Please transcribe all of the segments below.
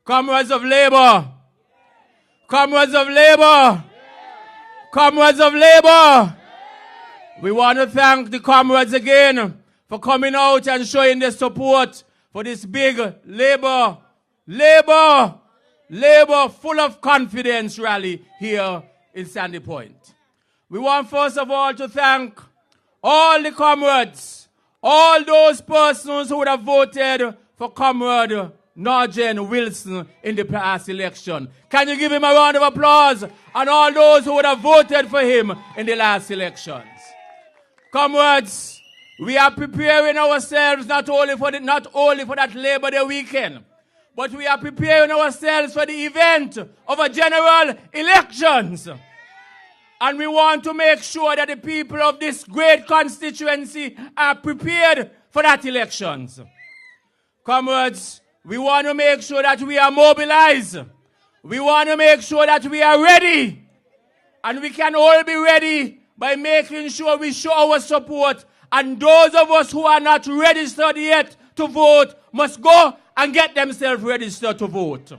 Comrades of Labour. Comrades of Labour. Comrades of Labour. We want to thank the comrades again for coming out and showing their support for this big Labour full of confidence rally here in Sandy Point. We want first of all to thank all the comrades, all those persons who would have voted for Comrade Nigel Wilson in the past election. Can you give him a round of applause? And all those who would have voted for him in the last elections. Comrades, we are preparing ourselves not only for that Labor Day weekend, but we are preparing ourselves for the event of a general elections. And we want to make sure that the people of this great constituency are prepared for that elections. Comrades, we want to make sure that we are mobilized. We want to make sure that we are ready. And we can all be ready by making sure we show our support. And those of us who are not registered yet to vote must go and get themselves registered to vote.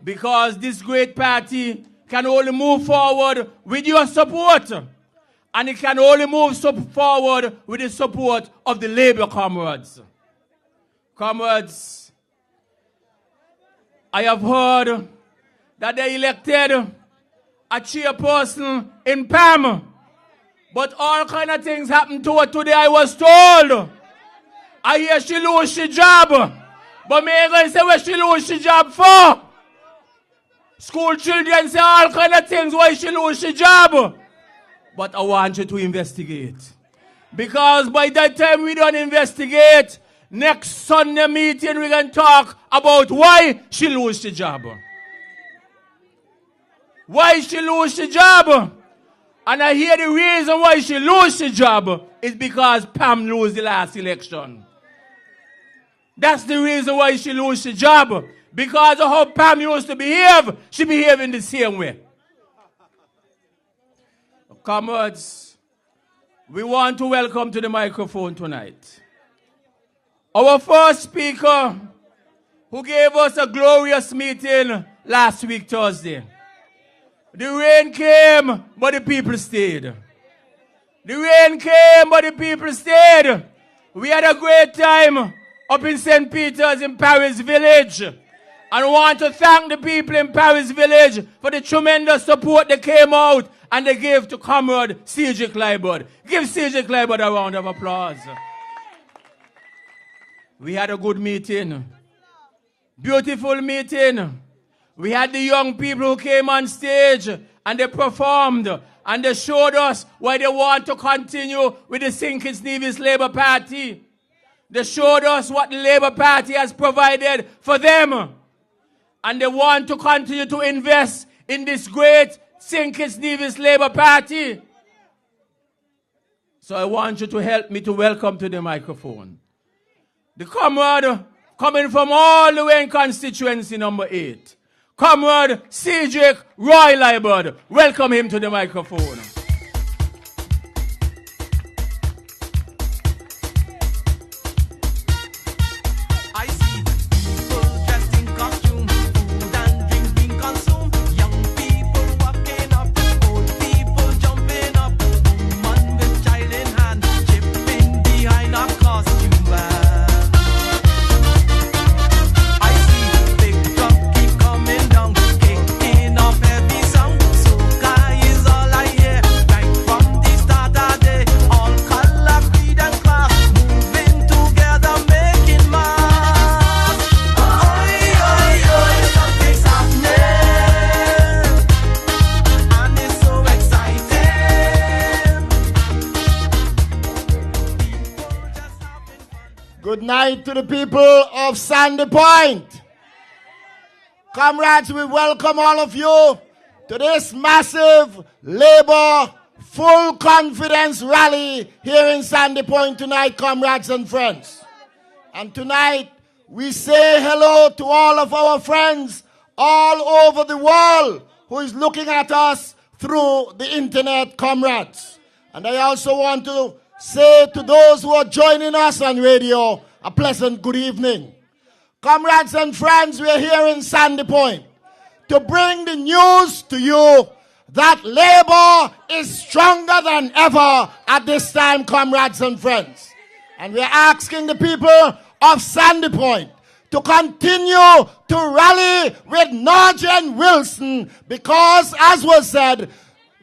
Because this great party can only move forward with your support. And it can only move forward with the support of the Labour comrades. Comrades, I have heard that they elected a chairperson in PAM. But all kind of things happened to her today, I was told. I hear she lose her job. But me going to say what she lose her job for. School children say all kind of things why she lose her job. But I want you to investigate. Because by that time we don't investigate, next Sunday meeting we can talk about why she lose the job. Why she lose the job. And I hear the reason why she lose the job is because Pam lose the last election. That's the reason why she lose the job. Because of how Pam used to behave, she behave in the same way. Comrades, we want to welcome to the microphone tonight our first speaker who gave us a glorious meeting last week Thursday. The rain came, but the people stayed. The rain came, but the people stayed. We had a great time up in St. Peter's in Paris Village. And I want to thank the people in Paris Village for the tremendous support they came out and they gave to Comrade Cedric Liburd. Give Cedric Liburd a round of applause. We had a good meeting. Beautiful meeting. We had the young people who came on stage and they performed and they showed us why they want to continue with the Kitts-Nevis Labour Party. They showed us what the Labour Party has provided for them. And they want to continue to invest in this great Kitts-Nevis Labour Party. So I want you to help me to welcome to the microphone the comrade coming from all the way in constituency number 8. Comrade Cedric Roy Liburd. Welcome him to the microphone. I see people dressed in costume, food and drinks being consumed, young people walking up, old people jumping up, woman with child in hand, chipping behind a costume van. I see big truck keep coming down, kicking off every song. So guy is all I hear, right from the start of the day. All color, creed and class, moving together, making mass. Oi, oi, oi, something's happening, and it's so exciting. People just having fun. Good night to the people of Sandy Point. Comrades, we welcome all of you to this massive Labour full confidence rally here in Sandy Point tonight, comrades and friends. And tonight, we say hello to all of our friends all over the world who is looking at us through the internet, comrades. And I also want to say to those who are joining us on radio, a pleasant good evening. Comrades and friends, we're here in Sandy Point to bring the news to you that Labour is stronger than ever at this time, comrades and friends. And we're asking the people of Sandy Point to continue to rally with Nigel Wilson because, as was said,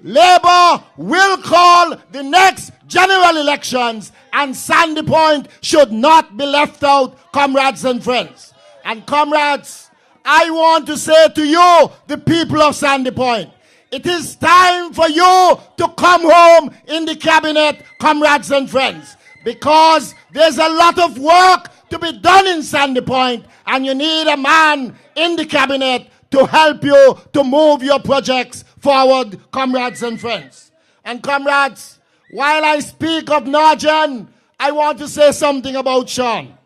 Labour will call the next general elections and Sandy Point should not be left out, comrades and friends. And comrades, I want to say to you, the people of Sandy Point, it is time for you to come home in the cabinet, comrades and friends, because there's a lot of work to be done in Sandy Point, and you need a man in the cabinet to help you to move your projects forward, comrades and friends. And comrades, while I speak of Nigel, I want to say something about Sean.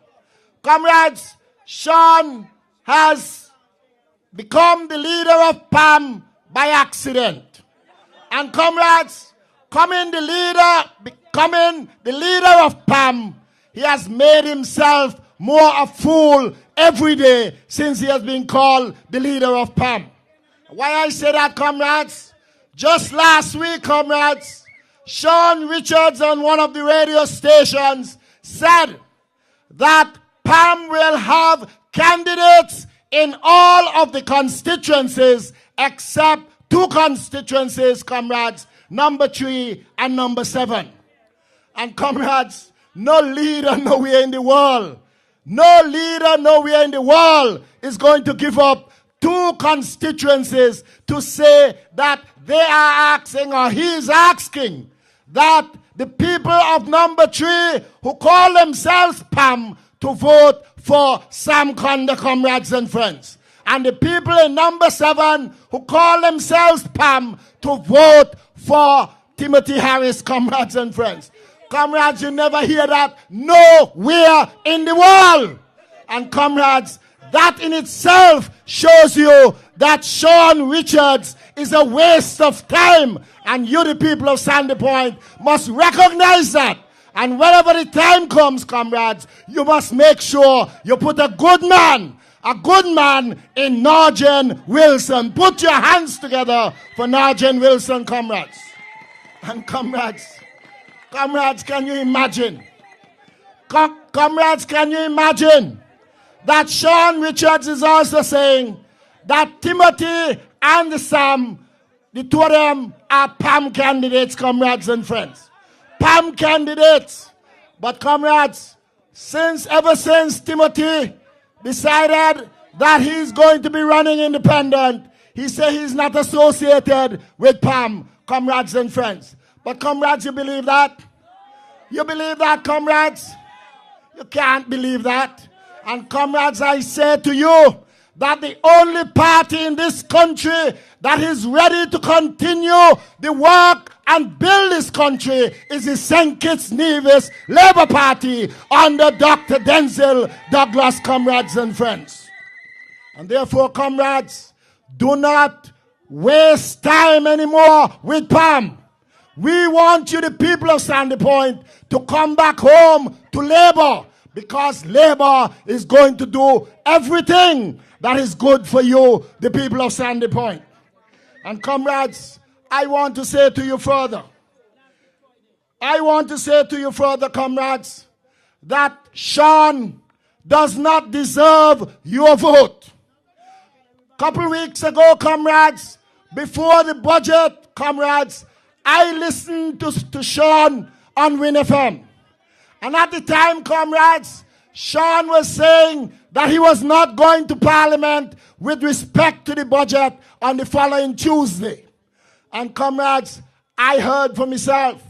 Comrades, Sean has become the leader of PAM by accident. And comrades, becoming the leader of PAM, he has made himself more a fool every day since he has been called the leader of PAM. Why I say that, comrades? Just last week, comrades, Sean Richards on one of the radio stations said that PAM will have candidates in all of the constituencies except two constituencies, comrades, number 3 and number 7. And comrades, no leader nowhere in the world, is going to give up 2 constituencies to say that they are asking, or he is asking, that the people of number 3 who call themselves PAM to vote for Sam Conde, comrades and friends. And the people in number 7 who call themselves PAM to vote for Timothy Harris, comrades and friends. Comrades, you never hear that nowhere in the world. And comrades, that in itself shows you that Sean Richards is a waste of time. And you, the people of Sandy Point, must recognize that. And whenever the time comes, comrades, you must make sure you put a good man in Nigel Wilson. Put your hands together for Nigel Wilson, comrades. And comrades, can you imagine? Comrades, can you imagine that Sean Richards is also saying that Timothy and Sam, the two of them, are PAM candidates, comrades and friends. PAM candidates. But comrades, ever since Timothy decided that he's going to be running independent, he said he's not associated with PAM, comrades and friends. But comrades, you believe that? You believe that, comrades? You can't believe that. And comrades, I say to you that the only party in this country that is ready to continue the work and build this country is the St. Kitts-Nevis Labour Party under Dr. Denzel Douglas, comrades and friends. And therefore, comrades, do not waste time anymore with PAM. We want you, the people of Sandy Point, to come back home to Labour, because Labour is going to do everything that is good for you, the people of Sandy Point. And comrades, I want to say to you further, comrades, that Sean does not deserve your vote. Couple weeks ago, comrades, before the budget, comrades, I listened to Sean on Win FM. And at the time, comrades, Sean was saying that he was not going to Parliament with respect to the budget on the following Tuesday. And comrades, I heard for myself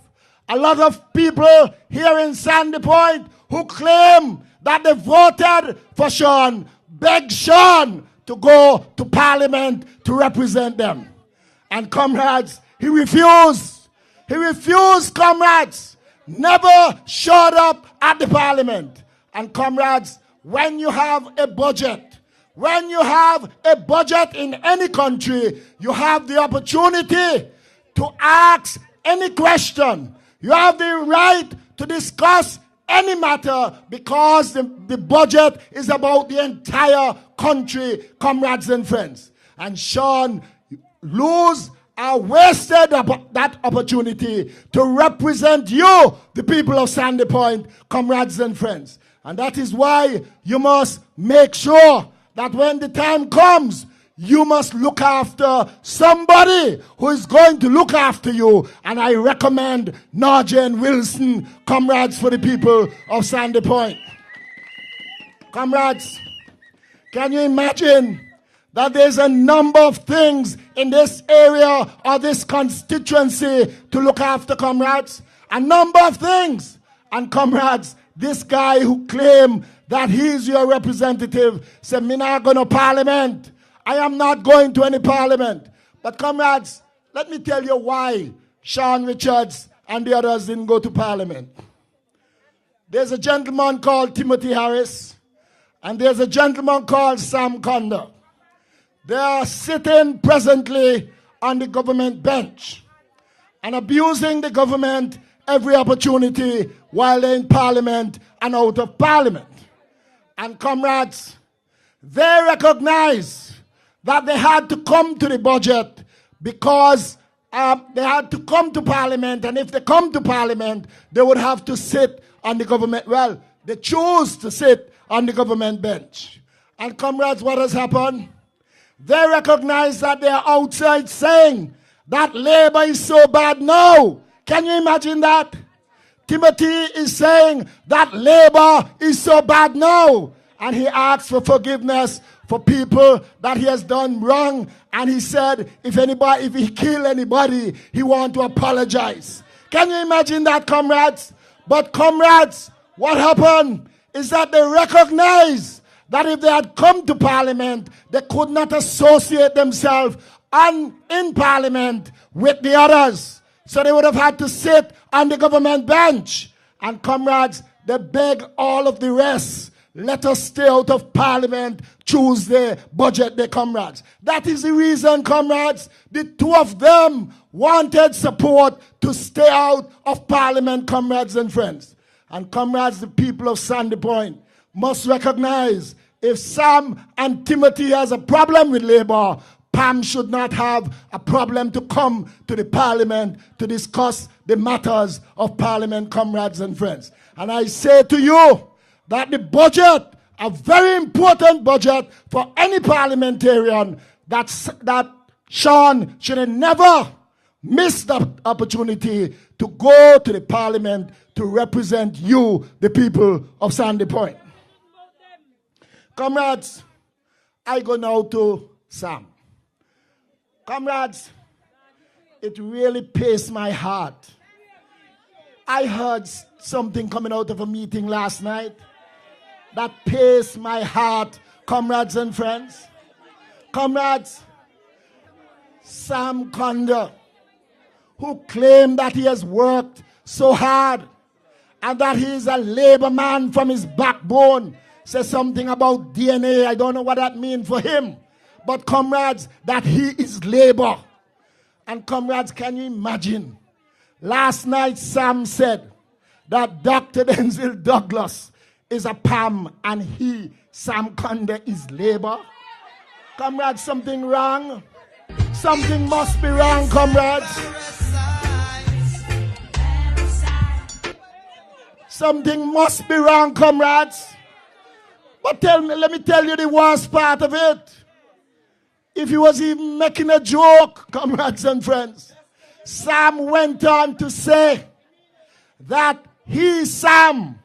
a lot of people here in Sandy Point who claim that they voted for Sean, begged Sean to go to Parliament to represent them. And comrades, he refused. He refused, comrades. Never showed up at the Parliament. And comrades, when you have a budget in any country, you have the opportunity to ask any question. You have the right to discuss any matter, because the budget is about the entire country, comrades and friends. And Sean wasted that opportunity to represent you, the people of Sandy Point, comrades and friends. And that is why you must make sure that when the time comes, you must look after somebody who is going to look after you. And I recommend Narjan Wilson, comrades, for the people of Sandy Point. Comrades, can you imagine that there's a number of things in this area or this constituency to look after, comrades? A number of things. And comrades, this guy who claimed that he's your representative said, "Me not going to parliament. I am not going to any parliament." But comrades, let me tell you why Sean Richards and the others didn't go to parliament. There's a gentleman called Timothy Harris, and there's a gentleman called Sam Conda. They are sitting presently on the government bench and abusing the government every opportunity while they're in parliament and out of parliament. And comrades, they recognize that they had to come to the budget because they had to come to parliament, and if they come to parliament, they would have to sit on the government. Well, they chose to sit on the government bench. And comrades, what has happened? They recognize that they are outside saying that Labour is so bad now. Can you imagine that? Timothy is saying that Labour is so bad now. And he asks for forgiveness for people that he has done wrong. And he said if he kill anybody, he want to apologize. Can you imagine that, comrades? But comrades, what happened is that they recognize that if they had come to parliament, they could not associate themselves in parliament with the others. So they would have had to sit on the government bench. And comrades, they beg all of the rest, let us stay out of parliament Tuesday, budget day, comrades. That is the reason, comrades, the two of them wanted support to stay out of parliament, comrades and friends. And comrades, the people of Sandy Point must recognize if Sam and Timothy has a problem with Labour, Pam should not have a problem to come to the parliament to discuss the matters of parliament, comrades and friends. And I say to you that the budget, a very important budget for any parliamentarian, that Sean should have never missed the opportunity to go to the parliament to represent you, the people of Sandy Point. Comrades, I go now to Sam. Comrades, it really pains my heart. I heard something coming out of a meeting last night that pains my heart, comrades and friends. Comrades, Sam Conda, who claimed that he has worked so hard and that he is a Labour man from his backbone, says something about DNA. I don't know what that means for him. But comrades, that he is Labour. And comrades, can you imagine? Last night Sam said that Dr. Denzel Douglas is a PAM and he, Sam Conda, is Labour. Comrades, something wrong. Something must be wrong, comrades. Something must be wrong, comrades. But let me tell you the worst part of it. If he was even making a joke, comrades and friends, Sam went on to say that Sam,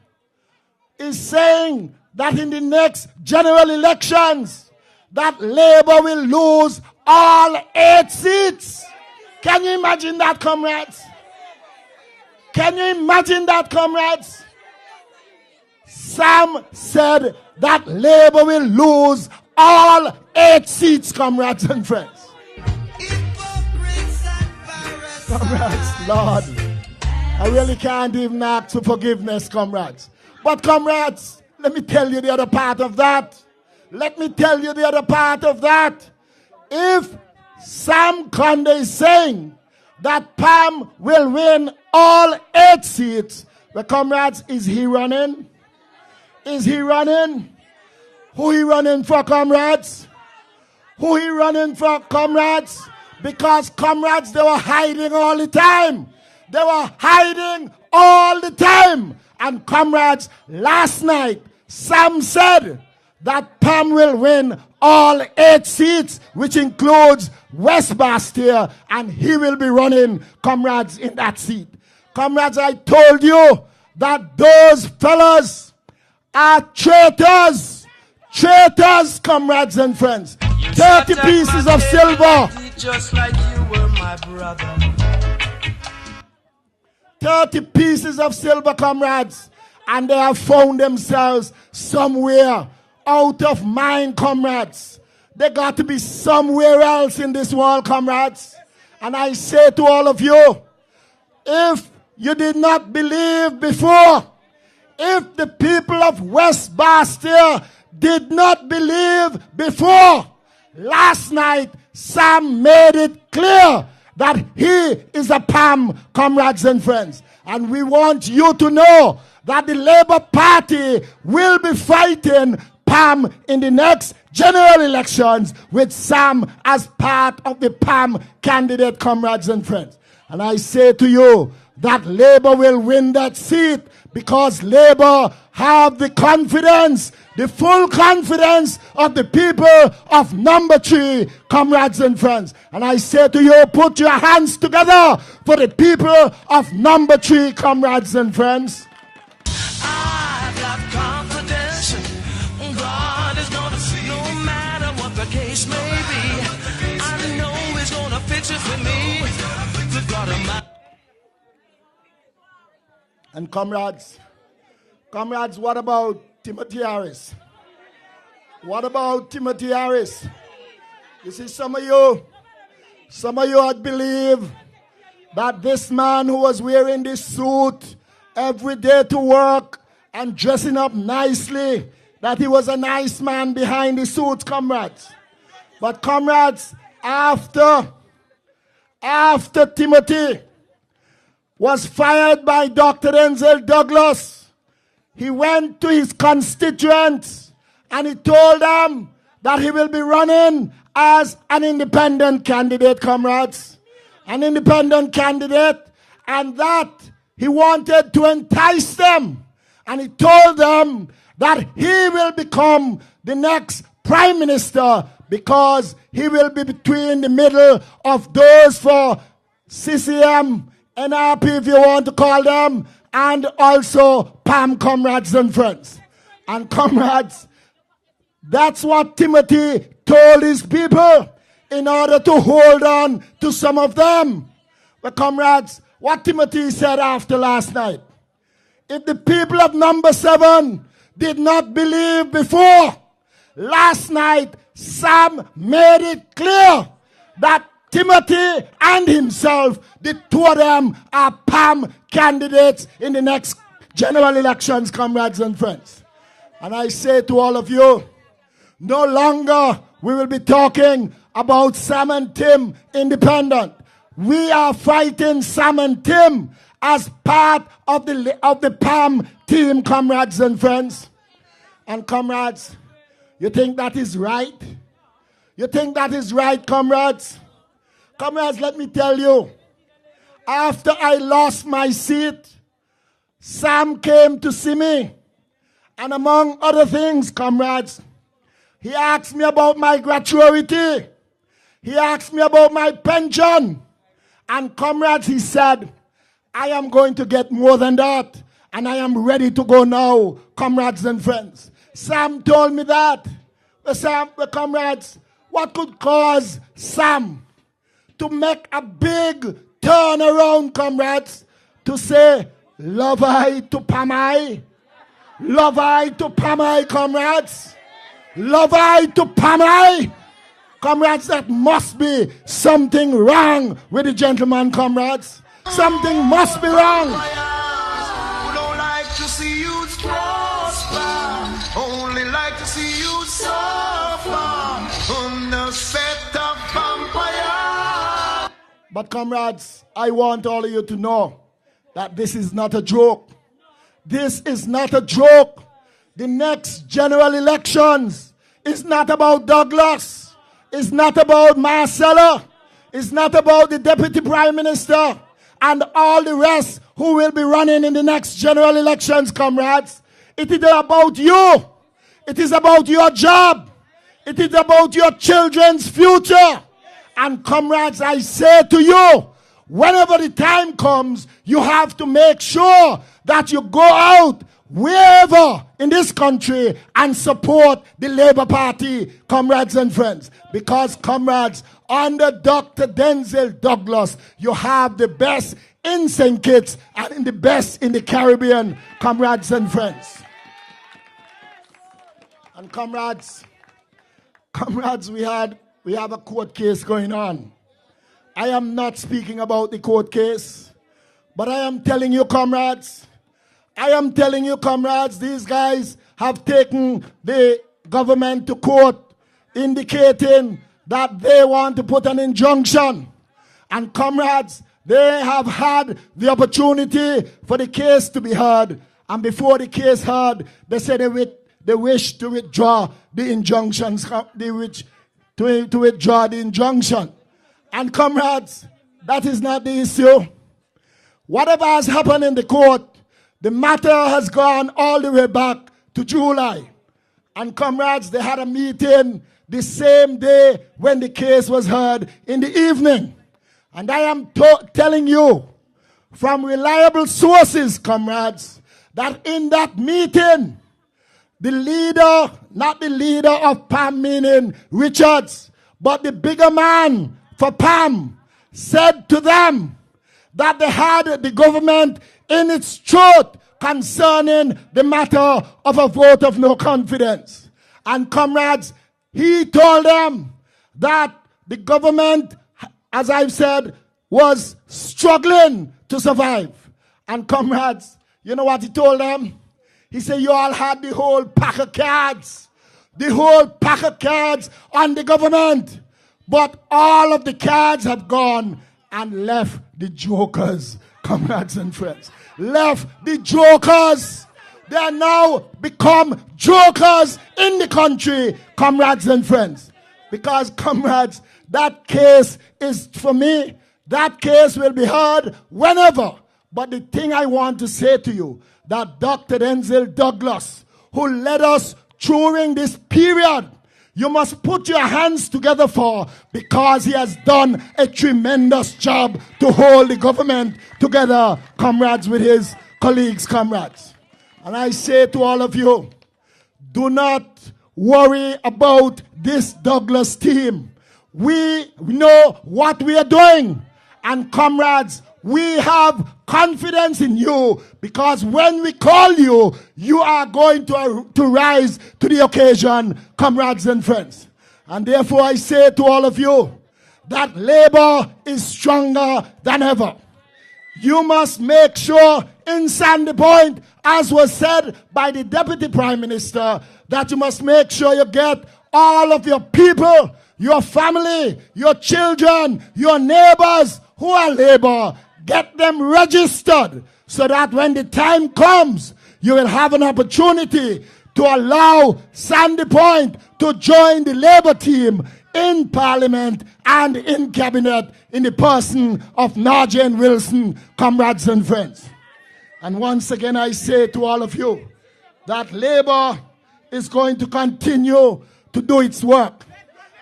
is saying that in the next general elections, that Labour will lose all 8 seats. Can you imagine that, comrades? Can you imagine that, comrades? Sam said that Labour will lose all 8 seats, comrades and friends. Comrades, Lord, I really can't even ask for forgiveness, comrades. But comrades, let me tell you the other part of that. Let me tell you the other part of that. If Sam Conde is saying that Pam will win all 8 seats, Well, comrades, is he running? Is he running? Who he running for, comrades? Who he running for, comrades? Because, comrades, they were hiding all the time. They were hiding all the time. And, comrades, last night, Sam said that Pam will win all 8 seats, which includes West Bastia, and he will be running, comrades, in that seat. Comrades, I told you that those fellas are traitors. Traitors, comrades and friends. 30 pieces of silver. Just like you were my brother. 30 pieces of silver, comrades. And they have found themselves somewhere out of mind, comrades. They got to be somewhere else in this world, comrades. And I say to all of you, if you did not believe before, if the people of West Bastia did not believe before, last night Sam made it clear that he is a Pam, comrades and friends. And we want you to know that the Labour Party will be fighting Pam in the next general elections with Sam as part of the Pam candidate, comrades and friends. And I say to you that Labour will win that seat because Labour have the confidence, the full confidence of the people of number 3, comrades and friends. And I say to you, put your hands together for the people of number 3, comrades and friends. I've got confidence. God is gonna see. No matter what the case may be, I know He's gonna fix it for me. The God of my. And comrades, what about Timothy Harris? What about Timothy Harris? You see, some of you had believed that this man who was wearing this suit every day to work and dressing up nicely, that he was a nice man behind the suit, comrades. But comrades, after Timothy was fired by Dr. Denzel Douglas, he went to his constituents and he told them that he will be running as an independent candidate, comrades. An independent candidate, and that he wanted to entice them. And he told them that he will become the next prime minister because he will be between the middle of those for CCM, NRP if you want to call them, and also Pam, comrades and friends. And comrades, that's what Timothy told his people in order to hold on to some of them. But comrades, what Timothy said after last night, if the people of number 7 did not believe before, last night Sam made it clear that Timothy and himself, the 2 of them, are Pam candidates in the next general elections, comrades and friends. And I say to all of you, no longer we will be talking about Sam and Tim independent. We are fighting Sam and Tim as part of the Pam team, comrades and friends. And comrades, you think that is right? You think that is right, comrades? Comrades, let me tell you, after I lost my seat, Sam came to see me. And among other things, comrades, he asked me about my gratuity. He asked me about my pension. And comrades, he said, I am going to get more than that. And I am ready to go now, comrades and friends. Sam told me that. Comrades, what could cause Sam to make a big turnaround, comrades, to say, love I to Pamai? Love I to Pamai, comrades? Love I to Pamai? Comrades, that must be something wrong with the gentleman, comrades. Something must be wrong. Who don't like to see you prosper, only like to see you suffer on the set of vampire. But comrades, I want all of you to know that this is not a joke. this is not a joke. The next general elections is not about Douglas. It's not about Marcella. It's not about the Deputy Prime Minister and all the rest who will be running in the next general elections, comrades. It is about you. It is about your job. It is about your children's future. And comrades, I say to you, whenever the time comes, you have to make sure that you go out wherever in this country and support the Labour Party, comrades and friends. Because, comrades, under Dr. Denzel Douglas, you have the best in St. Kitts and the best in the Caribbean, comrades and friends. And comrades, we have a court case going on. I am not speaking about the court case, but I am telling you, comrades, these guys have taken the government to court, indicating that they want to put an injunction. And comrades, they have had the opportunity for the case to be heard. And before the case heard, they said they wish to withdraw the injunctions, to withdraw the injunction. And comrades, that is not the issue. Whatever has happened in the court, the matter has gone all the way back to July. And comrades, they had a meeting the same day when the case was heard in the evening. And I am telling you from reliable sources, comrades, that in that meeting, the leader, not the leader of PAM, meaning Richards, but the bigger man for PAM, said to them that they had the government in its throat concerning the matter of a vote of no confidence. And comrades, he told them that the government, as I've said, was struggling to survive. And comrades, you know what he told them? He said, you all had the whole pack of cards. The whole pack of cards on the government. But all of the cards have gone and left the jokers, comrades and friends. Left the jokers. They are now become jokers in the country, comrades and friends. Because, comrades, that case is, for me, that case will be heard whenever. But the thing I want to say to you, that Dr. Denzel Douglas, who led us during this period, you must put your hands together for, because he has done a tremendous job to hold the government together, comrades, with his colleagues, comrades. And I say to all of you, do not worry about this Douglas team. We know what we are doing. And comrades, we have confidence in you, because when we call you, you are going to rise to the occasion, comrades and friends. And therefore I say to all of you that Labour is stronger than ever. You must make sure in Sandy Point, as was said by the Deputy Prime Minister, that you must make sure you get all of your people, your family, your children, your neighbors who are Labour, get them registered so that when the time comes, you will have an opportunity to allow Sandy Point to join the Labour team in Parliament and in Cabinet in the person of Narjan Wilson, comrades and friends. And once again I say to all of you that Labour is going to continue to do its work.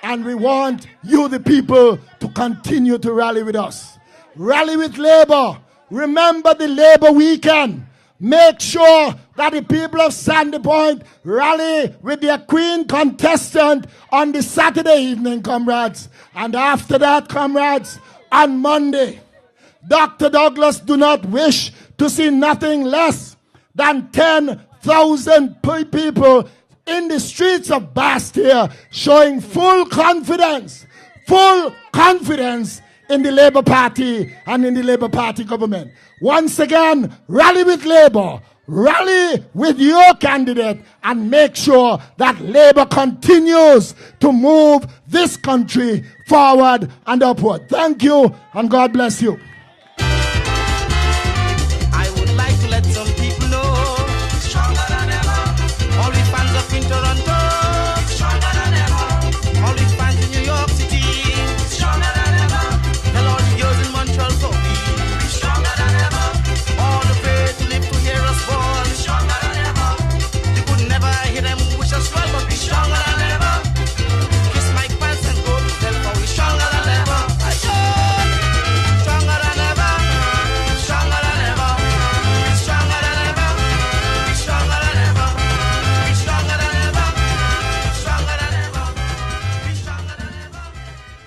And we want you, the people, to continue to rally with us. Rally with Labour. Remember the Labour weekend. Make sure that the people of Sandy Point rally with their Queen contestant on the Saturday evening, comrades. And after that, comrades, on Monday, Dr. Douglas do not wish to see nothing less than 10,000 people in the streets of Bastia showing full confidence in the Labour Party and in the Labour Party government. Once again, rally with Labour, rally with your candidate, and make sure that Labour continues to move this country forward and upward. Thank you, and God bless you. I would like to let some people know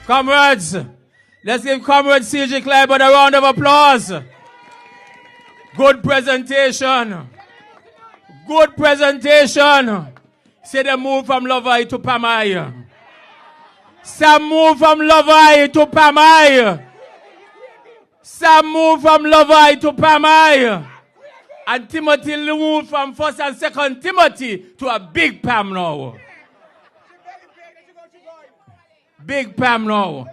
Comrades, let's give Comrade Cedric Liburd a round of applause. Good presentation. Good presentation. Say they move from Lover to Pamai. Some move from Lover to Pamai. Some move from Lover to Pamai. And Timothy moved from 1st and 2nd Timothy to a big Pam now. Big Pam now.